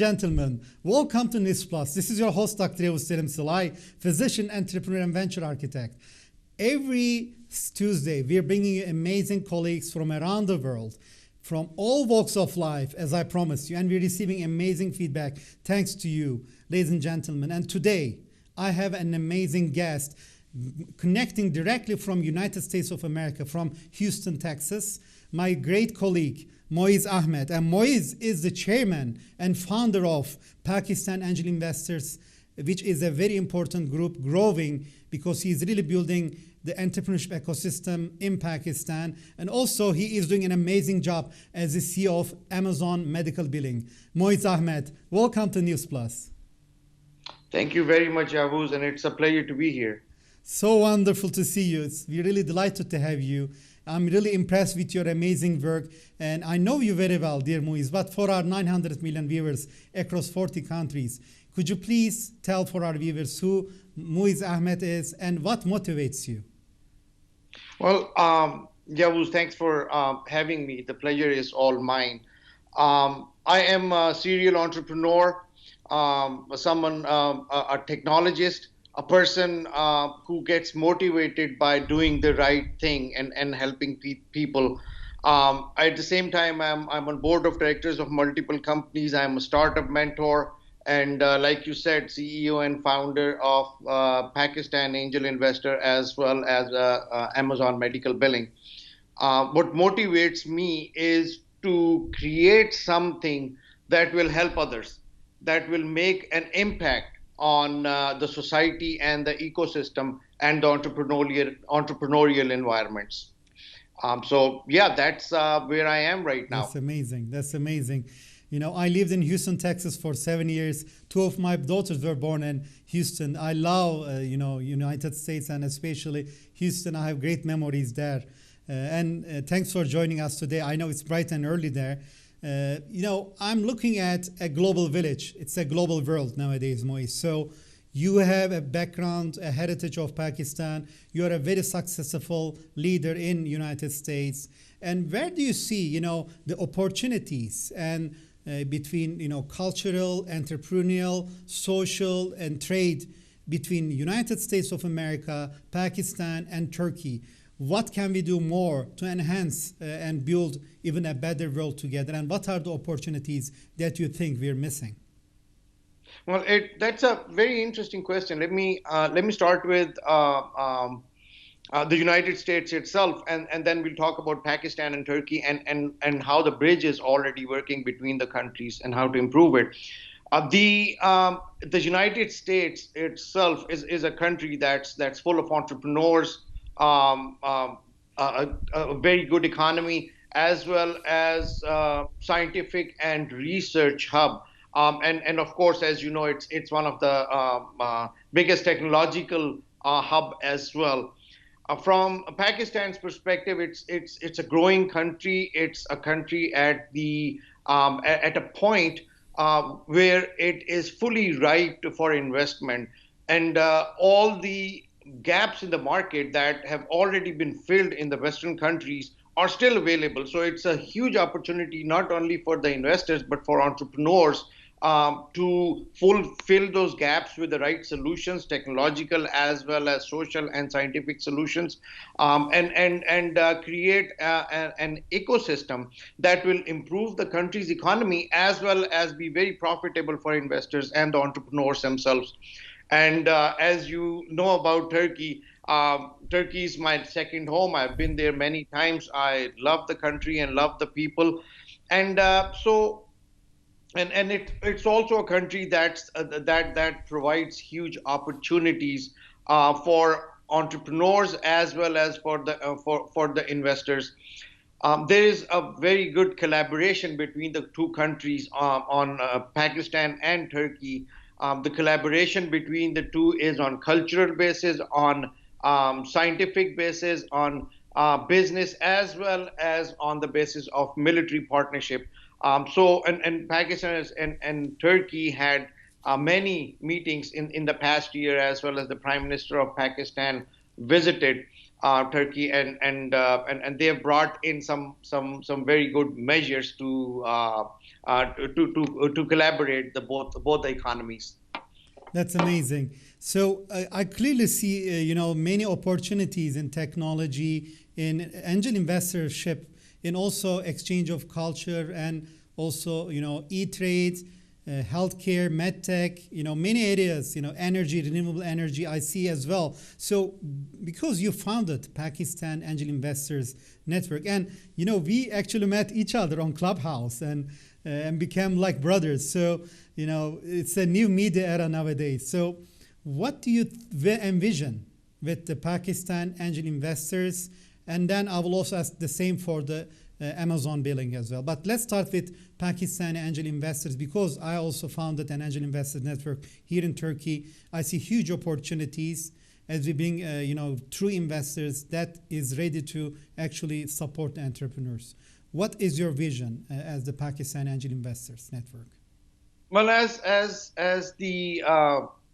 gentlemen, welcome to News Plus. This is your host, Dr. Yavuz Selim Silay, physician, entrepreneur, and venture architect. Every Tuesday, we are bringing you amazing colleagues from around the world, from all walks of life, as I promised you, and we're receiving amazing feedback thanks to you, ladies and gentlemen. And today, I have an amazing guest connecting directly from United States of America, from Houston, Texas, my great colleague, Moiz Ahmed. And Moiz is the chairman and founder of Pakistan Angel Investors, which is a very important group growing because he's really building the entrepreneurship ecosystem in Pakistan. And also he is doing an amazing job as the CEO of Amazon Medical Billing. Moiz Ahmed, welcome to News Plus. Thank you very much, Yavuz, and it's a pleasure to be here. So wonderful to see you. We're really delighted to have you. I'm really impressed with your amazing work. And I know you very well, dear Moiz, but for our 900 million viewers across 40 countries, could you please tell for our viewers who Moiz Ahmed is and what motivates you? Well, Yavuz, thanks for having me. The pleasure is all mine. I am a serial entrepreneur, a technologist, a person who gets motivated by doing the right thing and helping people. At the same time, I'm on board of directors of multiple companies. I'm a startup mentor. And like you said, CEO and founder of Pakistan Angel Investor, as well as Amazon Medical Billing. What motivates me is to create something that will help others, that will make an impact on the society and the ecosystem and the entrepreneurial environments. So yeah, that's where I am right now. That's amazing. That's amazing. You know, I lived in Houston, Texas for 7 years. 2 of my daughters were born in Houston. I love, United States and especially Houston. I have great memories there. And thanks for joining us today. I know it's bright and early there. I'm looking at a global village. It's a global world nowadays, Moiz. So you have a background, a heritage of Pakistan. You are a very successful leader in United States. And where do you see, the opportunities and between, cultural, entrepreneurial, social, and trade between United States of America, Pakistan, and Turkey? What can we do more to enhance and build even a better world together? And what are the opportunities that you think we're missing? Well, that's a very interesting question. Let me start with the United States itself, and then we'll talk about Pakistan and Turkey and how the bridge is already working between the countries and how to improve it. The United States itself is a country that's full of entrepreneurs, a very good economy, as well as scientific and research hub. And of course, as you know, it's one of the biggest technological hub as well. From Pakistan's perspective, it's a growing country. It's a country at a point where it is fully ripe for investment, and all the gaps in the market that have already been filled in the Western countries are still available. So it's a huge opportunity, not only for the investors, but for entrepreneurs to fulfill those gaps with the right solutions, technological as well as social and scientific solutions, and create an ecosystem that will improve the country's economy as well as be very profitable for investors and the entrepreneurs themselves. And as you know about Turkey, Turkey is my second home. I've been there many times. I love the country and love the people. And it's also a country that provides huge opportunities for entrepreneurs as well as for the investors. There is a very good collaboration between the two countries on Pakistan and Turkey. The collaboration between the two is on cultural basis, on scientific basis, on business, as well as on the basis of military partnership. And Pakistan and Turkey had many meetings in the past year, as well as the Prime Minister of Pakistan visited Turkey, and they have brought in some very good measures to to collaborate both the economies. That's amazing. So I clearly see, many opportunities in technology, in angel investorship, in also exchange of culture, and also, e-trade, healthcare, medtech, many areas, energy, renewable energy, I see as well. So because you founded Pakistan Angel Investors Network, and, we actually met each other on Clubhouse and became like brothers. So, it's a new media era nowadays. So what do you envision with the Pakistan Angel Investors? And then I will also ask the same for the Amazon billing as well. But let's start with Pakistan Angel Investors, because I also founded an Angel Investors Network here in Turkey. I see huge opportunities as we bring, true investors that is ready to actually support entrepreneurs. What is your vision as the Pakistan Angel Investors Network? Well, as the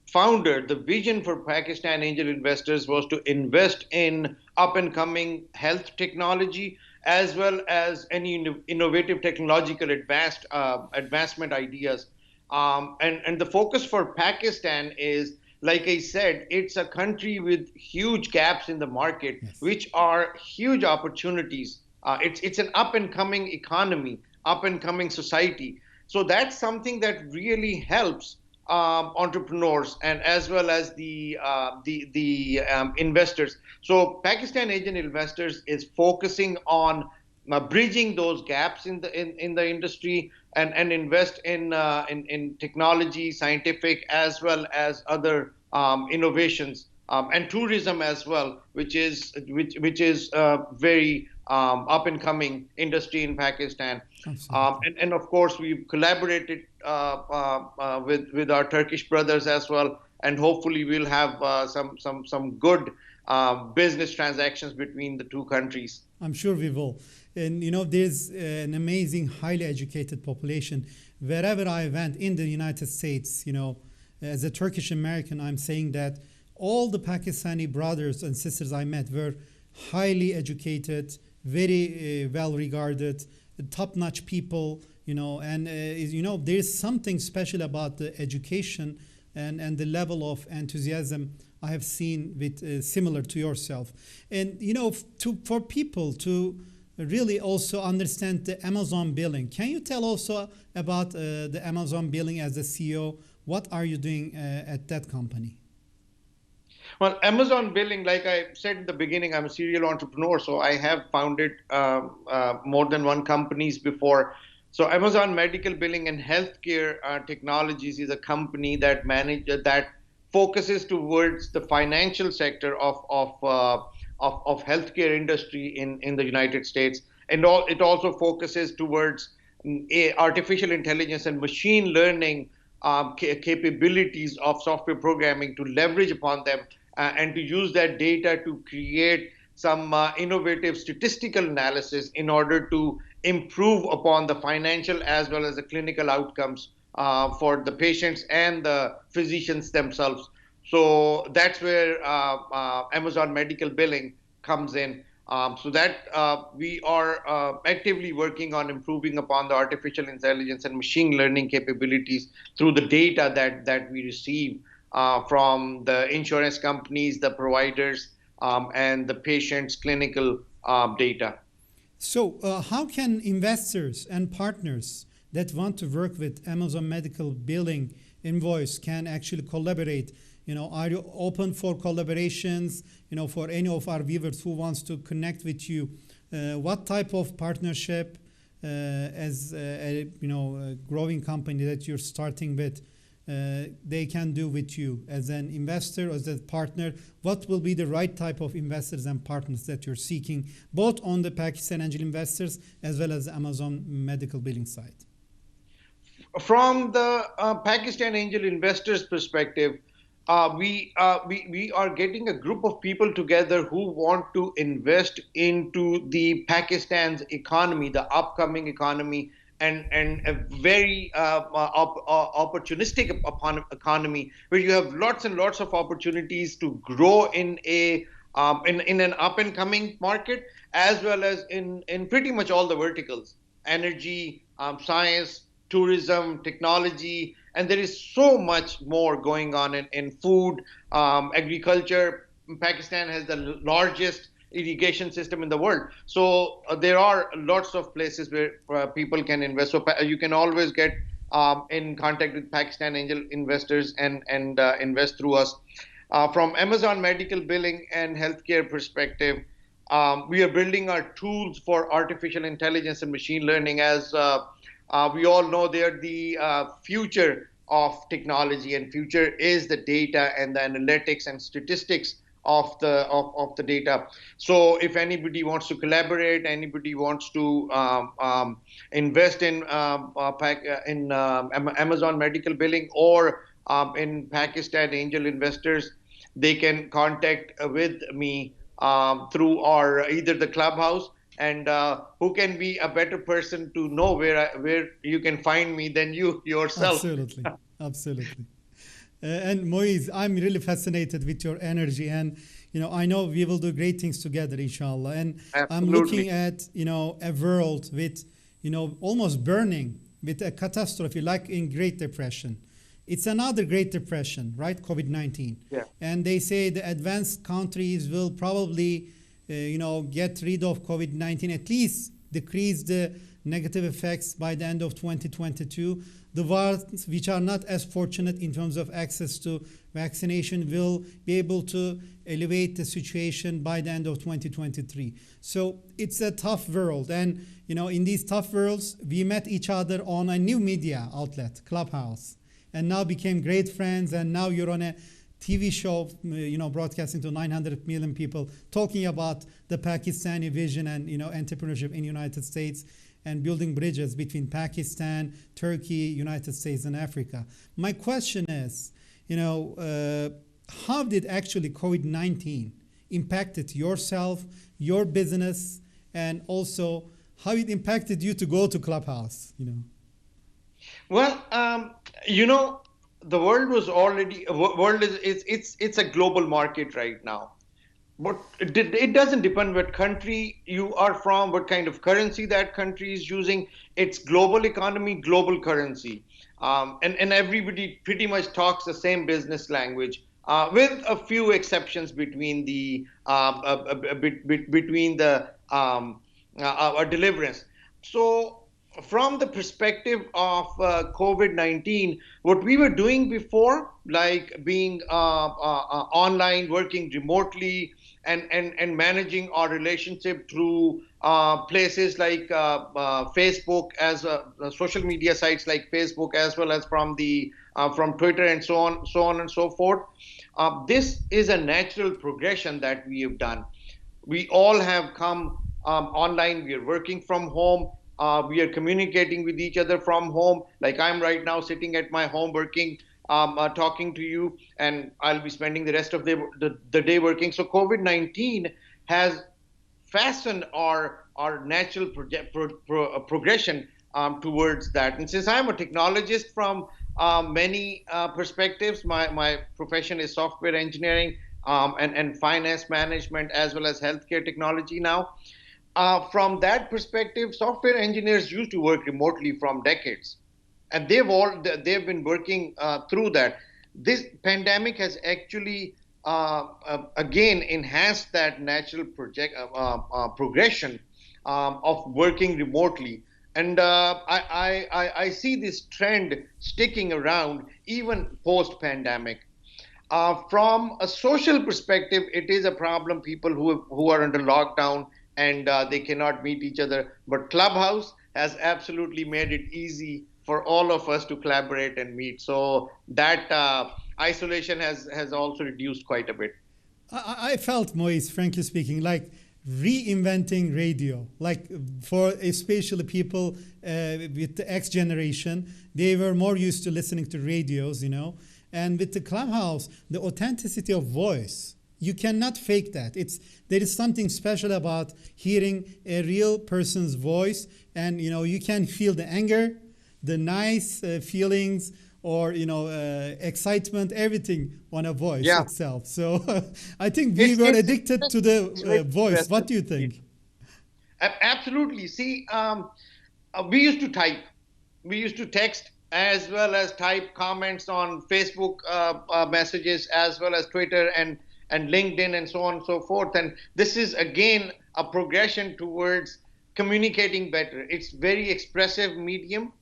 founder, the vision for Pakistan Angel Investors was to invest in up and coming health technology as well as any innovative technological advancement ideas. And the focus for Pakistan is, like I said, it's a country with huge gaps in the market, Yes. which are huge opportunities. It's an up and coming economy, up and coming society. So that's something that really helps entrepreneurs and as well as the investors. So Pakistan Asian Investors is focusing on bridging those gaps in the industry and invest in technology, scientific as well as other innovations and tourism as well, which is very up and coming industry in Pakistan. And of course, we've collaborated with our Turkish brothers as well, and hopefully we'll have some good business transactions between the two countries. I'm sure we will. And there's an amazing, highly educated population. Wherever I went in the United States, as a Turkish American, I'm saying that all the Pakistani brothers and sisters I met were highly educated, very well regarded, top-notch people, and there's something special about the education and the level of enthusiasm I have seen with similar to yourself. And for people to really also understand the Amazon billing, can you tell also about the Amazon billing as a CEO? What are you doing at that company? Well, Amazon billing, like I said in the beginning, I'm a serial entrepreneur, so I have founded more than one companies before. So Amazon Medical Billing and Healthcare Technologies is a company that focuses towards the financial sector of healthcare industry in the United States, and it also focuses towards artificial intelligence and machine learning capabilities of software programming to leverage upon them and to use that data to create some innovative statistical analysis in order to improve upon the financial as well as the clinical outcomes for the patients and the physicians themselves. So that's where Amazon Medical Billing comes in. So that we are actively working on improving upon the artificial intelligence and machine learning capabilities through the data that we receive from the insurance companies, the providers, and the patient's clinical data. So how can investors and partners that want to work with Amazon Medical Billing Invoice can actually collaborate? Are you open for collaborations? For any of our viewers who wants to connect with you, what type of partnership as a growing company that you're starting with, they can do with you as an investor or as a partner? What will be the right type of investors and partners that you're seeking, both on the Pakistan Angel Investors as well as the Amazon Medical Billing side? From the Pakistan Angel Investors perspective, we are getting a group of people together who want to invest into the Pakistan's economy, the upcoming economy, and a very opportunistic economy where you have lots and lots of opportunities to grow in an up and coming market, as well as in pretty much all the verticals: energy, science, tourism, technology, and there is so much more going on in food, agriculture. Pakistan has the largest irrigation system in the world. So there are lots of places where people can invest. So you can always get in contact with Pakistan angel investors and invest through us. From Amazon medical billing and healthcare perspective, we are building our tools for artificial intelligence and machine learning. As we all know, they are the future of technology, and future is the data and the analytics and statistics of the data. So if anybody wants to collaborate, anybody wants to invest in Amazon medical billing or in Pakistan angel investors, they can contact with me through our either the clubhouse, and who can be a better person to know where you can find me than you yourself. Absolutely, absolutely. And Moiz, I'm really fascinated with your energy, and I know we will do great things together, inshallah. And I'm looking Absolutely. at a world with almost burning with a catastrophe like in Great Depression. It's another Great Depression, right? COVID-19, Yeah. and they say the advanced countries will probably get rid of COVID-19, at least decrease the negative effects by the end of 2022. The ones which are not as fortunate in terms of access to vaccination will be able to elevate the situation by the end of 2023. So it's a tough world. And, in these tough worlds, we met each other on a new media outlet, Clubhouse, and now became great friends. And now you're on a TV show, broadcasting to 900 million people, talking about the Pakistani vision and, entrepreneurship in United States, and building bridges between Pakistan, Turkey, United States, and Africa. My question is, how did actually COVID-19 impacted yourself, your business, and also how it impacted you to go to Clubhouse? Well, the world was already world is it's a global market right now. But it doesn't depend what country you are from, what kind of currency that country is using. It's global economy, global currency, and everybody pretty much talks the same business language, with a few exceptions between the deliverance. So from the perspective of COVID-19, what we were doing before, like being online, working remotely, and managing our relationship through places like Facebook, as social media sites like Facebook, as well as from Twitter and so on and so forth. This is a natural progression that we have done. We all have come online. We are working from home. We are communicating with each other from home. Like I'm right now sitting at my home working, talking to you, and I'll be spending the rest of the day working. So COVID-19 has fastened our natural progression towards that. And since I'm a technologist from many perspectives, my profession is software engineering and finance management, as well as healthcare technology now. From that perspective, software engineers used to work remotely from decades, and they've been working through that. This pandemic has actually again enhanced that natural progression of working remotely, and I see this trend sticking around even post pandemic. From a social perspective, it is a problem. People who are under lockdown and they cannot meet each other. But Clubhouse has absolutely made it easy for all of us to collaborate and meet. So that isolation has also reduced quite a bit. I felt, Moise, frankly speaking, like reinventing radio. Like for especially people with the X generation, they were more used to listening to radios. And with the Clubhouse, the authenticity of voice, you cannot fake that. There is something special about hearing a real person's voice, and you can feel the anger, the nice feelings, or excitement, everything on a voice Yeah, itself. So I think we were addicted to it's the very voice. What interesting. do you think? Absolutely. See, we used to type. to text as well as type comments on Facebook messages, as well as Twitter and LinkedIn and so on and so forth. And this is again a progression towards communicating better. It's very expressive medium,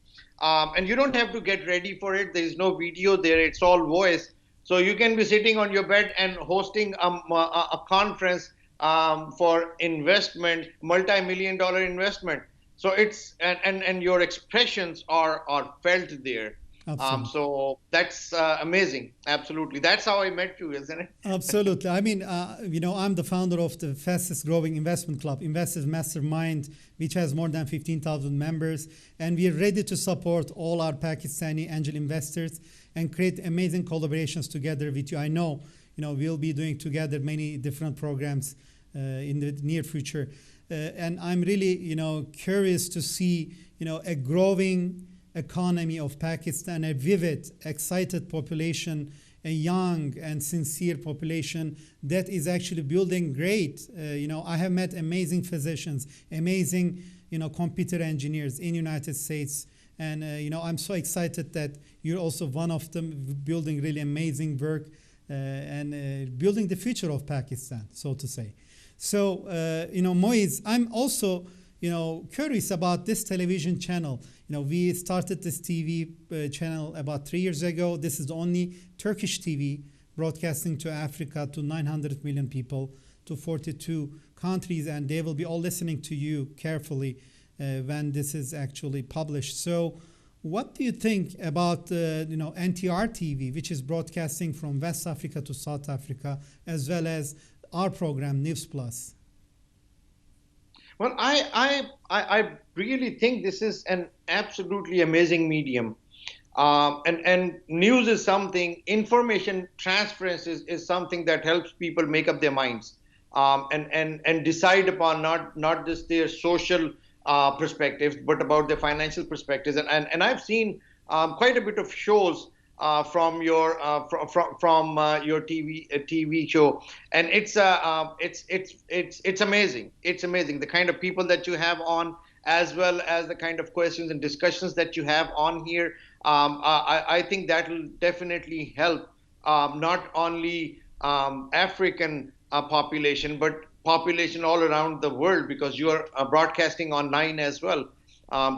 and you don't have to get ready for it. There is no video there. It's all voice. So you can be sitting on your bed and hosting a conference for investment, multi-million dollar investment. So it's and your expressions are felt there. Absolutely. So that's amazing. Absolutely. That's how I met you, isn't it? Absolutely. I mean, I'm the founder of the fastest growing investment club, Investors Mastermind, which has more than 15,000 members. And we are ready to support all our Pakistani angel investors and create amazing collaborations together with you. I know, we'll be doing together many different programs in the near future. And I'm really, curious to see, a growing economy of Pakistan, a vivid, excited population, a young and sincere population that is actually building great. I have met amazing physicians, amazing, computer engineers in United States. And, I'm so excited that you're also one of them, building really amazing work and building the future of Pakistan, so to say. So, Moiz, I'm also, curious about this television channel. We started this TV channel about 3 years ago. This is the only Turkish TV broadcasting to Africa, to 900 million people, to 42 countries, and they will be all listening to you carefully when this is actually published. So, what do you think about NTR TV, which is broadcasting from West Africa to South Africa, as well as our program News Plus? Well, I really think this is an absolutely amazing medium. And news is something, information transference is something that helps people make up their minds and decide upon not just their social perspectives, but about their financial perspectives. And I've seen quite a bit of shows from your your TV show, and it's amazing. It's amazing the kind of people that you have on, as well as the kind of questions and discussions that you have on here. I think that will definitely help not only African population, but population all around the world, because you are broadcasting online as well.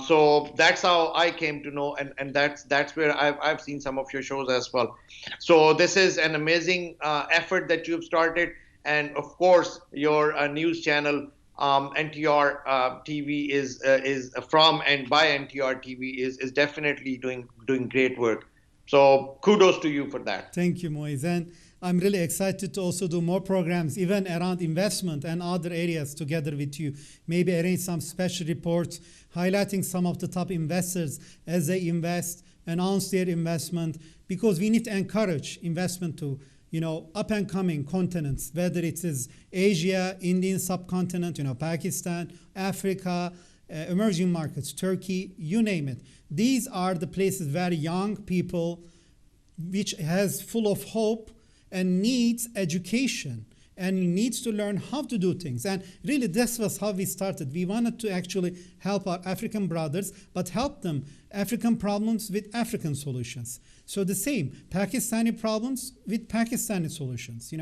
So that's how I came to know, and that's where I've seen some of your shows as well. So this is an amazing effort that you've started, and of course your news channel NTR TV is from and by NTR TV is definitely doing great work. So kudos to you for that. Thank you, Moiz. And I'm really excited to also do more programs, even around investment and other areas together with you. Maybe arrange some special reports highlighting some of the top investors as they invest, announce their investment, because we need to encourage investment to, up and coming continents, whether it is Asia, Indian subcontinent, Pakistan, Africa, emerging markets, Turkey, you name it. These are the places where young people, which has full of hope and needs education and needs to learn how to do things. And really, this was how we started. We wanted to actually help our African brothers, but help them African problems with African solutions. So the same, Pakistani problems with Pakistani solutions,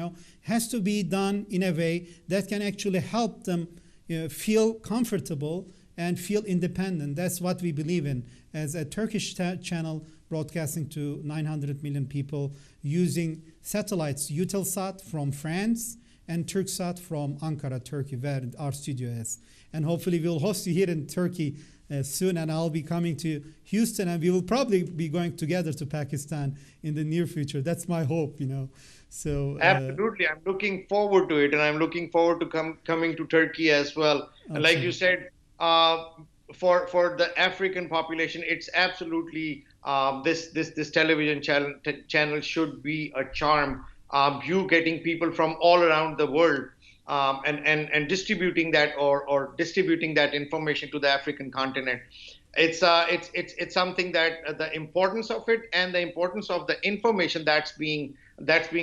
has to be done in a way that can actually help them feel comfortable and feel independent. That's what we believe in as a Turkish channel broadcasting to 900 million people using satellites, Eutelsat from France and Turksat from Ankara, Turkey, where our studio is. And hopefully we'll host you here in Turkey soon, and I'll be coming to Houston, and we will probably be going together to Pakistan in the near future. That's my hope, So absolutely, I'm looking forward to it, and I'm looking forward to coming to Turkey as well. And like you said, for the African population, it's absolutely this television channel should be a charm. You getting people from all around the world and distributing that or distributing that information to the African continent. It's something that the importance of it and the importance of the information that's being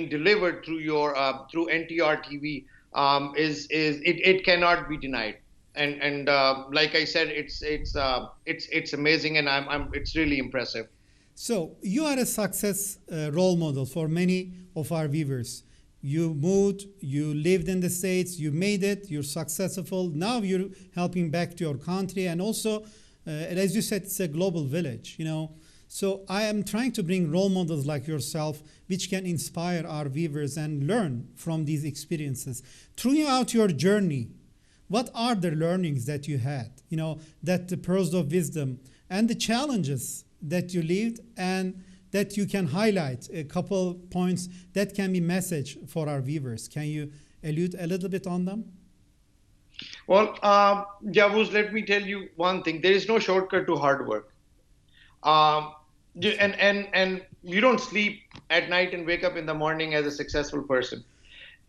delivered through your through NTR TV it cannot be denied. and like I said, it's amazing, and I'm it's really impressive. So you are a success role model for many of our viewers. You moved, you lived in the States, you made it, you're successful. Now you're helping back to your country, and also, as you said, it's a global village. So I am trying to bring role models like yourself, which can inspire our viewers and learn from these experiences. Throughout your journey, what are the learnings that you had? That the pearls of wisdom and the challenges that you lived, and that you can highlight a couple points that can be message for our viewers. Can you allude a little bit on them? Well, Javuz, let me tell you one thing. There is no shortcut to hard work. Um, and you don't sleep at night and wake up in the morning as a successful person.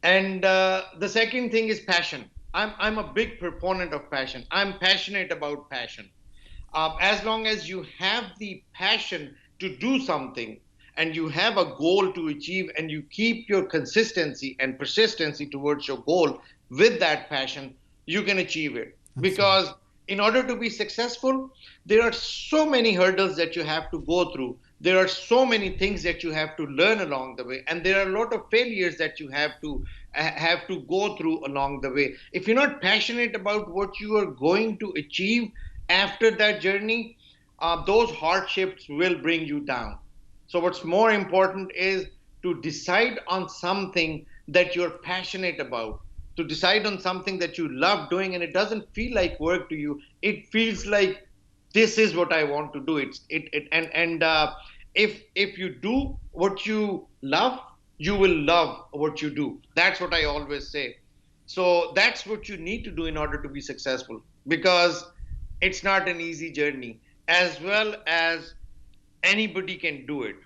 And the second thing is passion. I'm a big proponent of passion. I'm passionate about passion. As long as you have the passion to do something, and you have a goal to achieve, and you keep your consistency and persistency towards your goal with that passion, you can achieve it. Absolutely. Because in order to be successful, there are so many hurdles that you have to go through. There are so many things that you have to learn along the way, and there are a lot of failures that you have to go through along the way. If you're not passionate about what you are going to achieve after that journey, those hardships will bring you down. So what's more important is to decide on something that you're passionate about, to decide on something that you love doing, and it doesn't feel like work to you. It feels like this is what I want to do. If you do what you love, you will love what you do. That's what I always say. So that's what you need to do in order to be successful, because it's not an easy journey, as well as anybody can do it.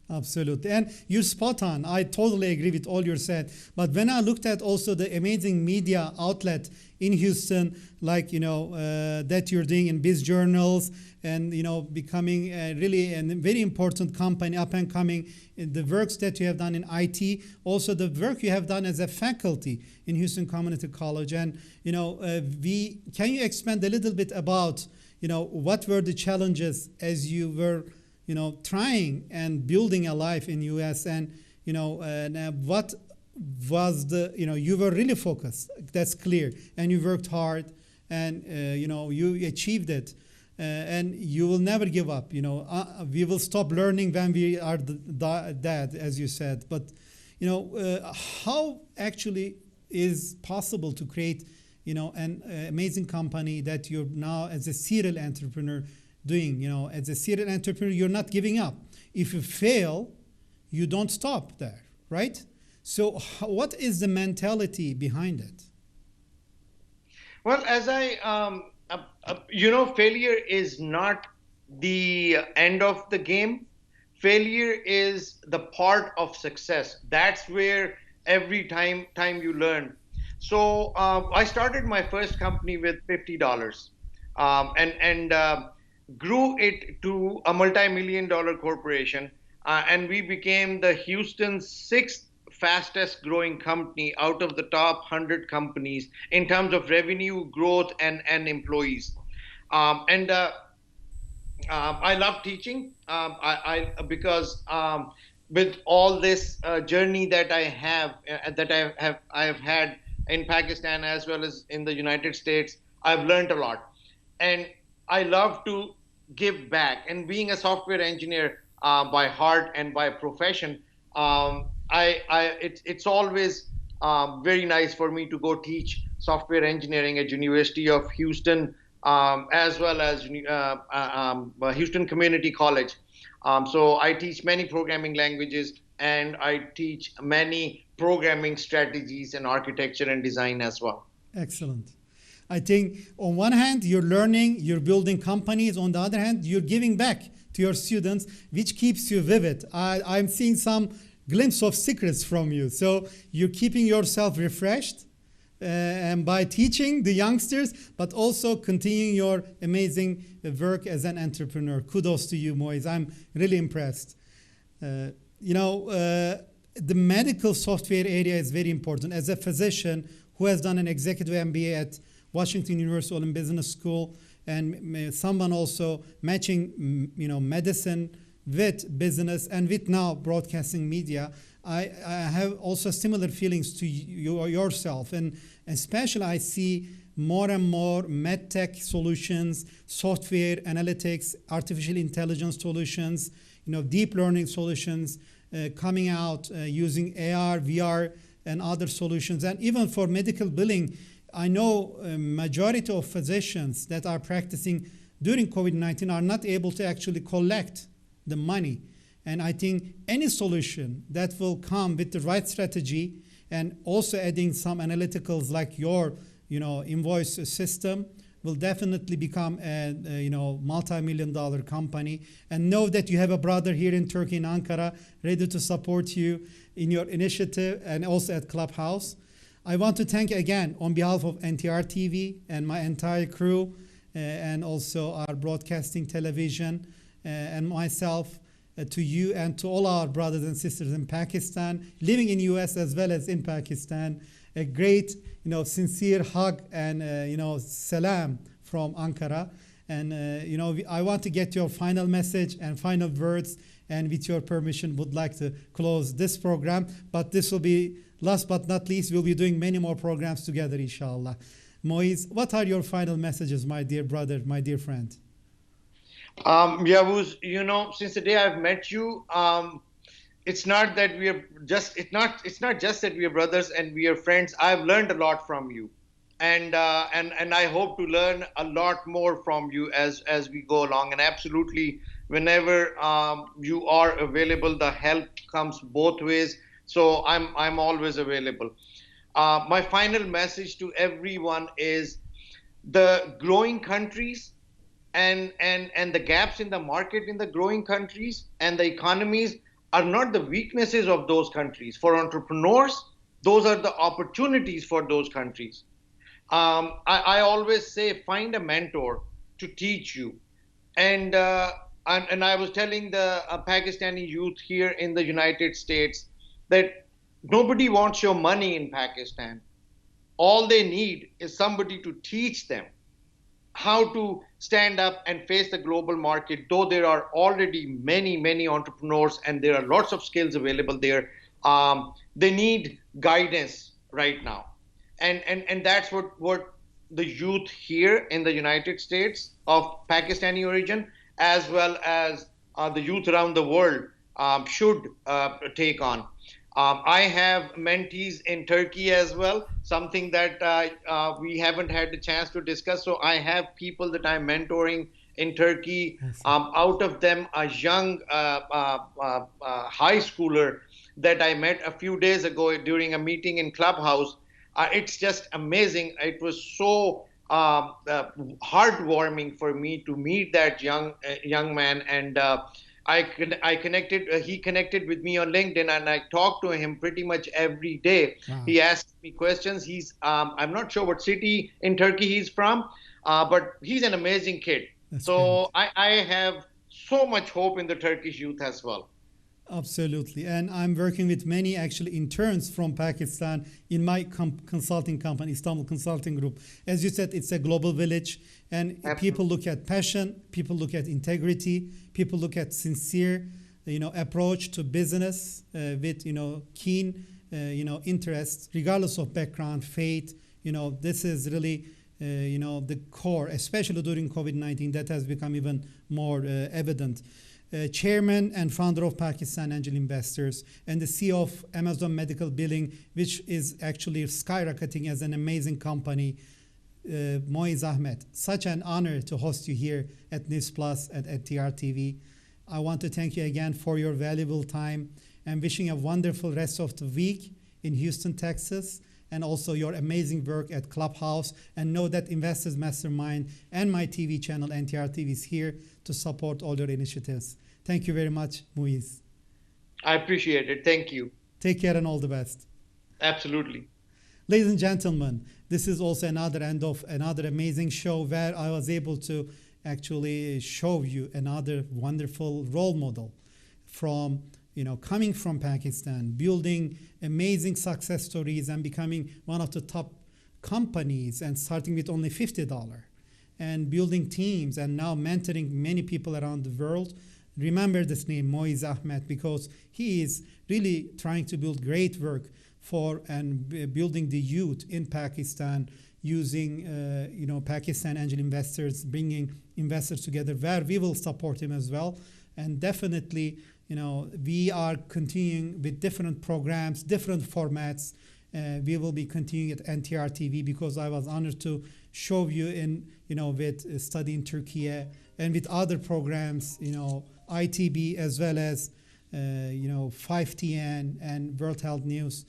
Absolutely. And you're spot on. I totally agree with all you said. But when I looked at also the amazing media outlet in Houston, like, that you're doing in biz journals, and, becoming really a very important company, up and coming, the works that you have done in IT, also the work you have done as a faculty in Houston Community College. And, can you expand a little bit about, what were the challenges as you were trying and building a life in US, and what was you were really focused. That's clear, and you worked hard, and you achieved it, and you will never give up. We will stop learning when we are dead, as you said. But how actually is possible to create an amazing company that you're now as a serial entrepreneur doing. As a serial entrepreneur, you're not giving up. If you fail, you don't stop there, right? So what is the mentality behind it? Well, failure is not the end of the game. Failure is the part of success. That's where every time you learn. So I started my first company with $50, and grew it to a multi-million-dollar corporation, and we became the Houston's sixth fastest growing company out of the top 100 companies in terms of revenue growth and employees. And I love teaching, because with all this journey that I have had in Pakistan as well as in the United States, I've learned a lot, and I love to give back. And being a software engineer by heart and by profession, it's always very nice for me to go teach software engineering at University of Houston, as well as Houston Community College. So I teach many programming languages, and I teach many programming strategies and architecture and design as well. Excellent. I think on one hand, you're learning, you're building companies. On the other hand, you're giving back to your students, which keeps you vivid. I'm seeing some glimpse of secrets from you. So you're keeping yourself refreshed, and by teaching the youngsters, but also continuing your amazing work as an entrepreneur. Kudos to you, Moiz. I'm really impressed. The medical software area is very important. As a physician who has done an executive MBA at Washington University Olin Business School, and someone also matching, medicine with business and with now broadcasting media. I have also similar feelings to yourself, and especially I see more and more medtech solutions, software analytics, artificial intelligence solutions, deep learning solutions coming out using AR, VR, and other solutions. And even for medical billing, I know a majority of physicians that are practicing during COVID-19 are not able to actually collect the money. And I think any solution that will come with the right strategy and also adding some analyticals like your invoice system will definitely become a multi-million-dollar company. And know that you have a brother here in Turkey, in Ankara, ready to support you in your initiative and also at Clubhouse. I want to thank again on behalf of NTR TV and my entire crew and also our broadcasting television and myself to you and to all our brothers and sisters in Pakistan, living in US as well as in Pakistan. A great, sincere hug and, salam from Ankara. And, I want to get your final message and final words. And with your permission, would like to close this program. But this will be, last but not least, we'll be doing many more programs together, inshallah. Moiz, what are your final messages, my dear brother, my dear friend? Yavuz, since the day I've met you, it's not that we are just, it's not just that we are brothers and we are friends. I've learned a lot from you. And I hope to learn a lot more from you as we go along. And absolutely, whenever you are available, the help comes both ways. So I'm always available. My final message to everyone is the growing countries and the gaps in the market in the growing countries and the economies are not the weaknesses of those countries. For entrepreneurs, those are the opportunities for those countries. I always say, find a mentor to teach you. And I was telling the Pakistani youth here in the United States that nobody wants your money in Pakistan. All they need is somebody to teach them how to stand up and face the global market, though there are already many, many entrepreneurs and there are lots of skills available there. They need guidance right now. And that's what the youth here in the United States of Pakistani origin, as well as the youth around the world, should take on. I have mentees in Turkey as well, something that we haven't had the chance to discuss. So I have people that I'm mentoring in Turkey. Out of them, a young high schooler that I met a few days ago during a meeting in Clubhouse. It's just amazing. It was so heartwarming for me to meet that young man, and I connected. He connected with me on LinkedIn, and I talk to him pretty much every day. Wow. He asks me questions. He's I'm not sure what city in Turkey he's from, but he's an amazing kid. That's so I have so much hope in the Turkish youth as well. Absolutely. And I'm working with many actually interns from Pakistan in my consulting company, Istanbul Consulting Group. As you said, it's a global village, and Absolutely. People look at passion, people look at integrity, people look at sincere, approach to business with, keen, interest, regardless of background, faith. This is really, the core, especially during COVID-19, that has become even more evident. Chairman and founder of Pakistan Angel Investors, and the CEO of Amazon Medical Billing, which is actually skyrocketing as an amazing company, Moiz Ahmed. Such an honor to host you here at News Plus at NTR TV. I want to thank you again for your valuable time and wishing a wonderful rest of the week in Houston, Texas, and also your amazing work at Clubhouse. And know that Investors Mastermind and my TV channel, NTR TV, is here to support all your initiatives. Thank you very much, Moiz. I appreciate it. Thank you. Take care and all the best. Absolutely. Ladies and gentlemen, this is also another end of another amazing show where I was able to actually show you another wonderful role model from coming from Pakistan, building amazing success stories and becoming one of the top companies and starting with only $50 and building teams and now mentoring many people around the world. Remember this name, Moiz Ahmed, because he is really trying to build great work for and building the youth in Pakistan using Pakistan angel investors, bringing investors together where we will support him as well. And definitely, we are continuing with different programs, different formats. We will be continuing at NTR TV because I was honored to show you with Study in Turkey and with other programs, ITB as well as 5TN and World Health News.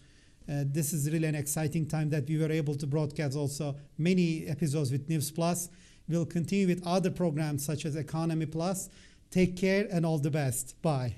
This is really an exciting time that we were able to broadcast also many episodes with News Plus. We'll continue with other programs such as Economy Plus. Take care and all the best. Bye.